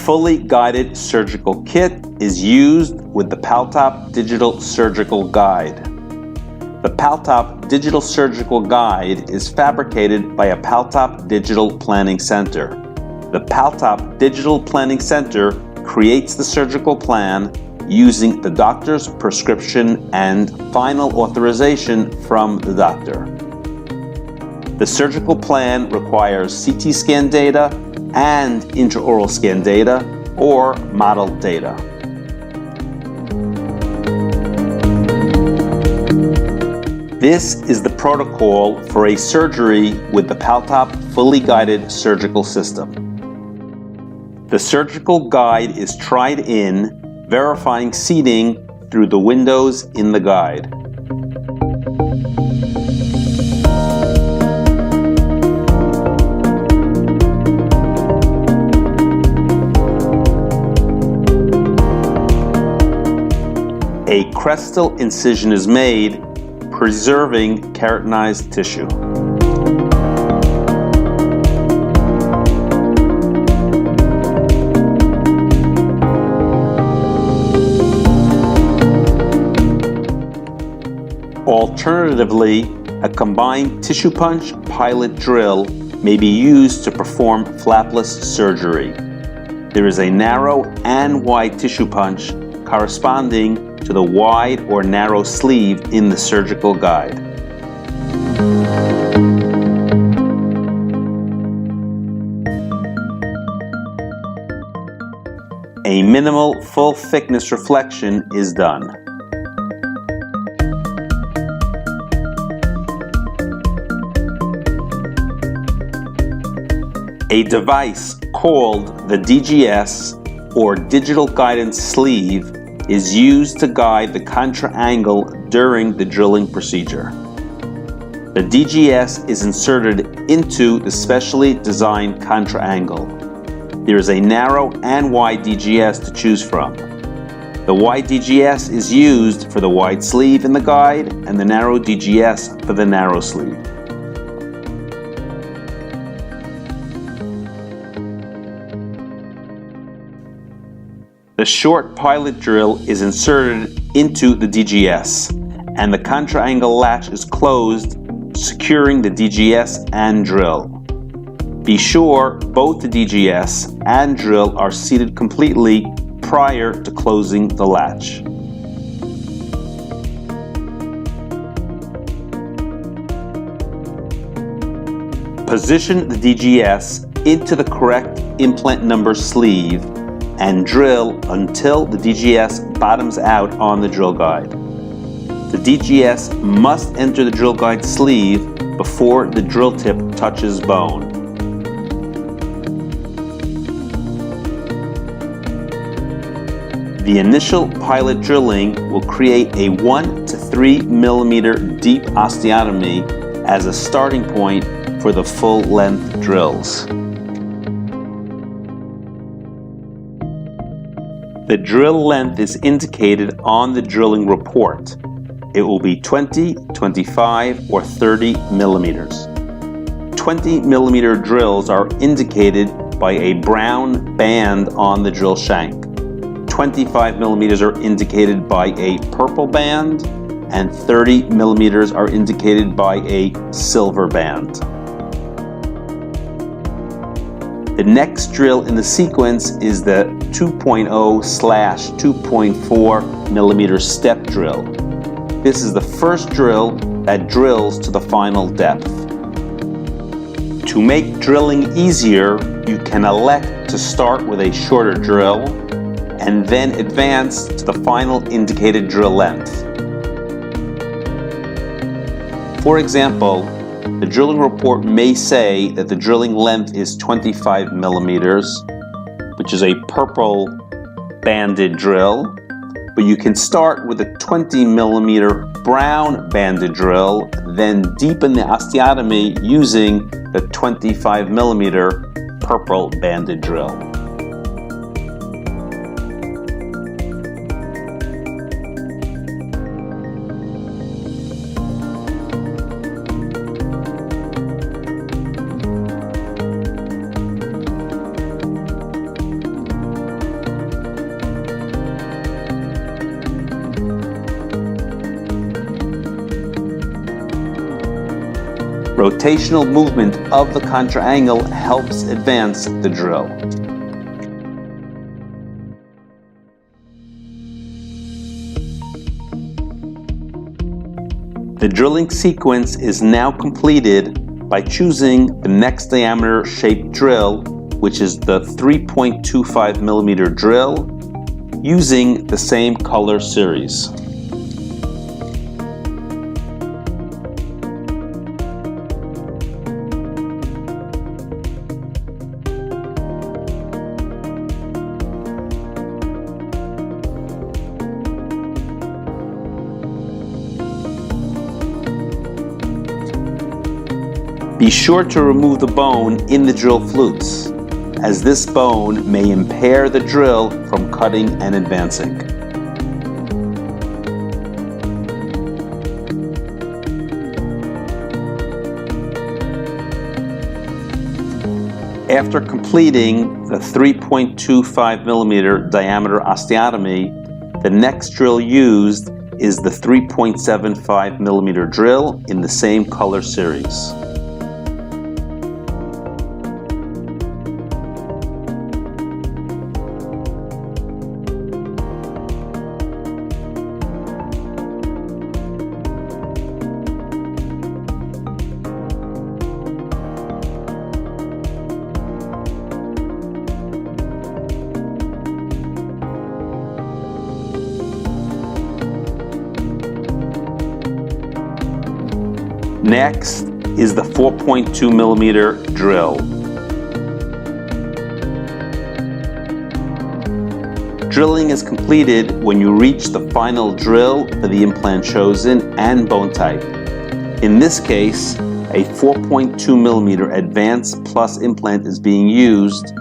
fully guided surgical kit is used with the Paltop Digital Surgical Guide. The Paltop Digital Surgical Guide is fabricated by a Paltop Digital Planning Center. The Paltop Digital Planning Center creates the surgical plan using the doctor's prescription and final authorization from the doctor. The surgical plan requires CT scan data and intraoral scan data or model data. This is the protocol for a surgery with the Paltop fully guided surgical system. The surgical guide is tried in, verifying seating through the windows in the guide. A crestal incision is made, preserving keratinized tissue. Alternatively, a combined tissue punch pilot drill may be used to perform flapless surgery. There is a narrow and wide tissue punch corresponding to the wide or narrow sleeve in the surgical guide. A minimal full thickness reflection is done. A device called the DGS, or Digital Guidance Sleeve, is used to guide the contra-angle during the drilling procedure. The DGS is inserted into the specially designed contra-angle. There is a narrow and wide DGS to choose from. The wide DGS is used for the wide sleeve in the guide and the narrow DGS for the narrow sleeve. The short pilot drill is inserted into the DGS, and the contra-angle latch is closed, securing the DGS and drill. Be sure both the DGS and drill are seated completely prior to closing the latch. Position the DGS into the correct implant number sleeve and drill until the DGS bottoms out on the drill guide. The DGS must enter the drill guide sleeve before the drill tip touches bone. The initial pilot drilling will create a 1 to 3 millimeter deep osteotomy as a starting point for the full length drills. The drill length is indicated on the drilling report. It will be 20, 25, or 30 millimeters. 20 millimeter drills are indicated by a brown band on the drill shank. 25 millimeters are indicated by a purple band, and 30 millimeters are indicated by a silver band. The next drill in the sequence is the 2.0/2.4 millimeter step drill. This is the first drill that drills to the final depth. To make drilling easier, you can elect to start with a shorter drill and then advance to the final indicated drill length. For example, the drilling report may say that the drilling length is 25 millimeters, which is a purple banded drill, but you can start with a 20 millimeter brown banded drill, then deepen the osteotomy using the 25 millimeter purple banded drill. Rotational movement of the contra-angle helps advance the drill. The drilling sequence is now completed by choosing the next diameter shaped drill, which is the 3.25 millimeter drill, using the same color series. Be sure to remove the bone in the drill flutes, as this bone may impair the drill from cutting and advancing. After completing the 3.25 millimeter diameter osteotomy, the next drill used is the 3.75 millimeter drill in the same color series. Next is the 4.2 millimeter drill. Drilling is completed when you reach the final drill for the implant chosen and bone type. In this case, a 4.2 millimeter Advance Plus implant is being used,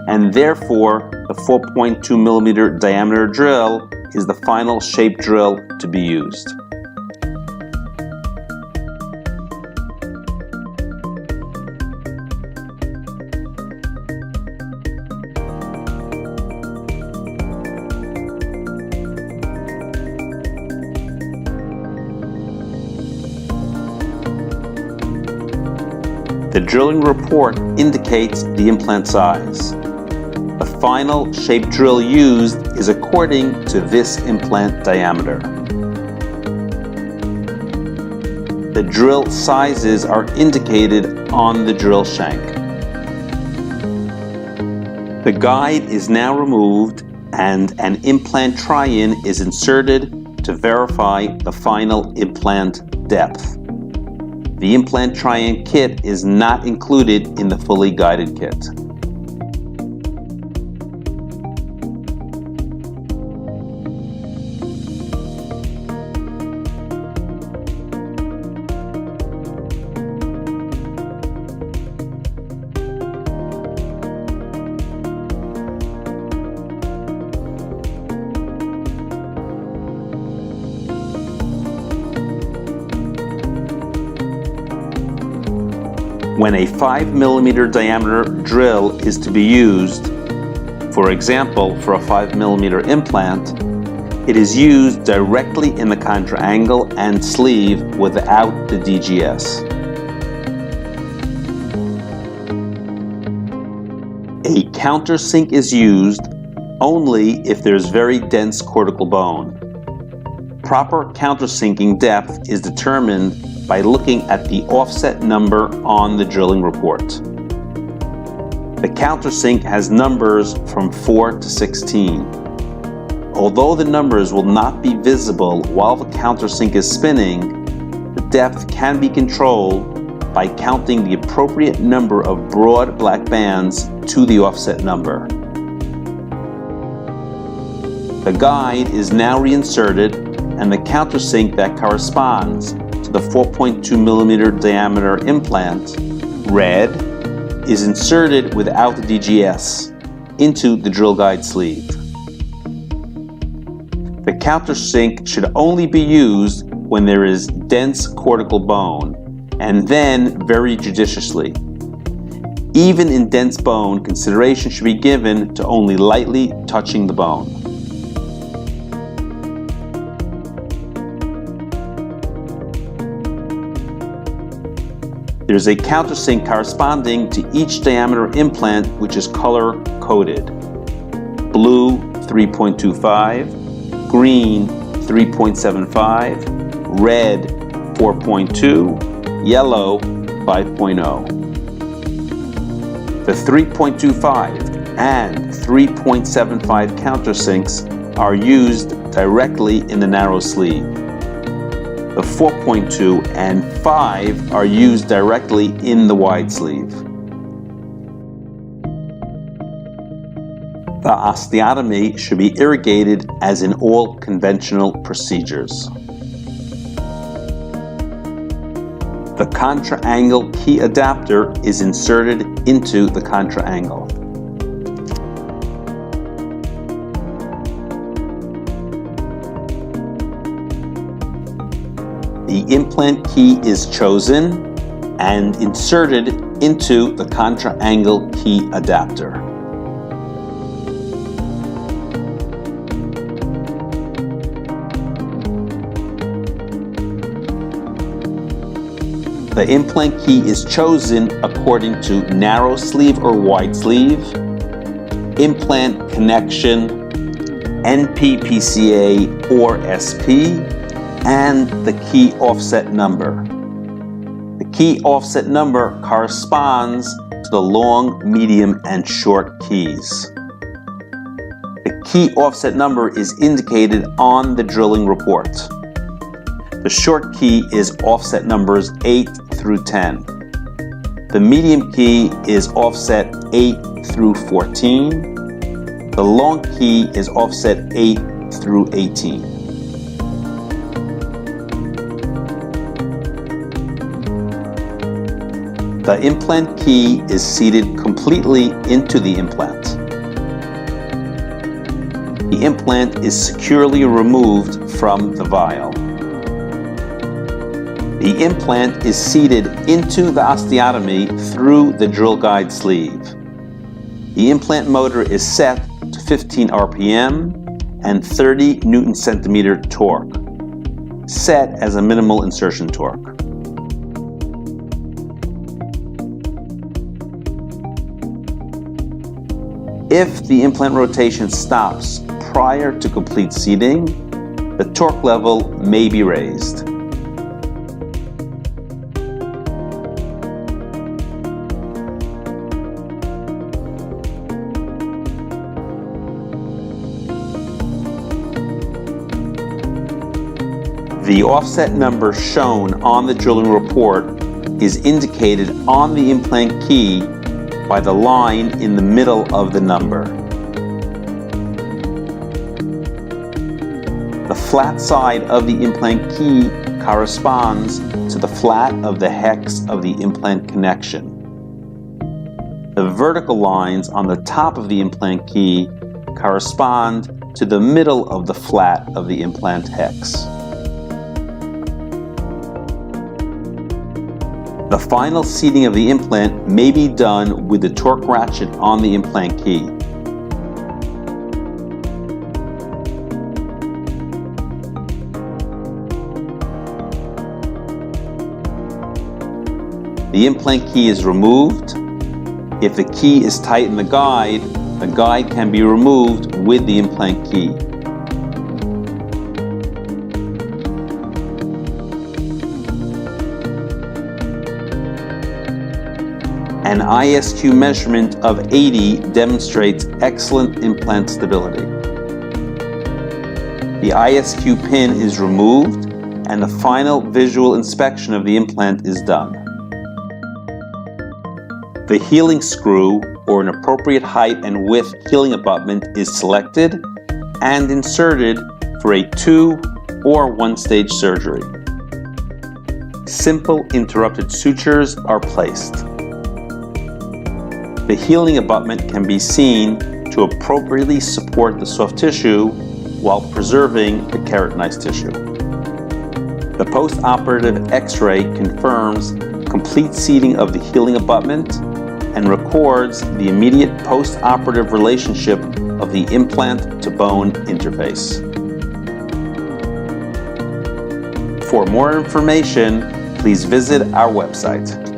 and therefore the 4.2 millimeter diameter drill is the final shape drill to be used. The drilling report indicates the implant size. The final shape drill used is according to this implant diameter. The drill sizes are indicated on the drill shank. The guide is now removed and an implant try-in is inserted to verify the final implant depth. The implant try-in kit is not included in the fully guided kit. When a 5 millimeter diameter drill is to be used, for example, for a 5 millimeter implant, it is used directly in the contra-angle and sleeve without the DGS. A countersink is used only if there's very dense cortical bone. Proper countersinking depth is determined by looking at the offset number on the drilling report. The countersink has numbers from 4 to 16. Although the numbers will not be visible while the countersink is spinning, the depth can be controlled by counting the appropriate number of broad black bands to the offset number. The guide is now reinserted and the countersink that corresponds to the 4.2 millimeter diameter implant, red, is inserted without the DGS into the drill guide sleeve. The countersink should only be used when there is dense cortical bone, and then very judiciously. Even in dense bone, consideration should be given to only lightly touching the bone. There's a countersink corresponding to each diameter implant, which is color-coded. Blue 3.25, green 3.75, red 4.2, yellow 5.0. The 3.25 and 3.75 countersinks are used directly in the narrow sleeve. The 4.2 and 5 are used directly in the wide sleeve. The osteotomy should be irrigated as in all conventional procedures. The contra-angle key adapter is inserted into the contra-angle. The implant key is chosen and inserted into the contra-angle key adapter. The implant key is chosen according to narrow sleeve or wide sleeve, implant connection, NP-PCA or SP, and the key offset number. The key offset number corresponds to the long, medium, and short keys. The key offset number is indicated on the drilling report. The short key is offset numbers 8 through 10. The medium key is offset 8 through 14. The long key is offset 8 through 18. The implant key is seated completely into the implant. The implant is securely removed from the vial. The implant is seated into the osteotomy through the drill guide sleeve. The implant motor is set to 15 RPM and 30 Newton-centimeter torque, set as a minimal insertion torque. If the implant rotation stops prior to complete seating, the torque level may be raised. The offset number shown on the drilling report is indicated on the implant key by the line in the middle of the number. The flat side of the implant key corresponds to the flat of the hex of the implant connection. The vertical lines on the top of the implant key correspond to the middle of the flat of the implant hex. The final seating of the implant may be done with the torque ratchet on the implant key. The implant key is removed. If the key is tight in the guide can be removed with the implant key. An ISQ measurement of 80 demonstrates excellent implant stability. The ISQ pin is removed and the final visual inspection of the implant is done. The healing screw or an appropriate height and width healing abutment is selected and inserted for a 2- or 1-stage surgery. Simple interrupted sutures are placed. The healing abutment can be seen to appropriately support the soft tissue while preserving the keratinized tissue. The post-operative X-ray confirms complete seating of the healing abutment and records the immediate post-operative relationship of the implant to bone interface. For more information, please visit our website.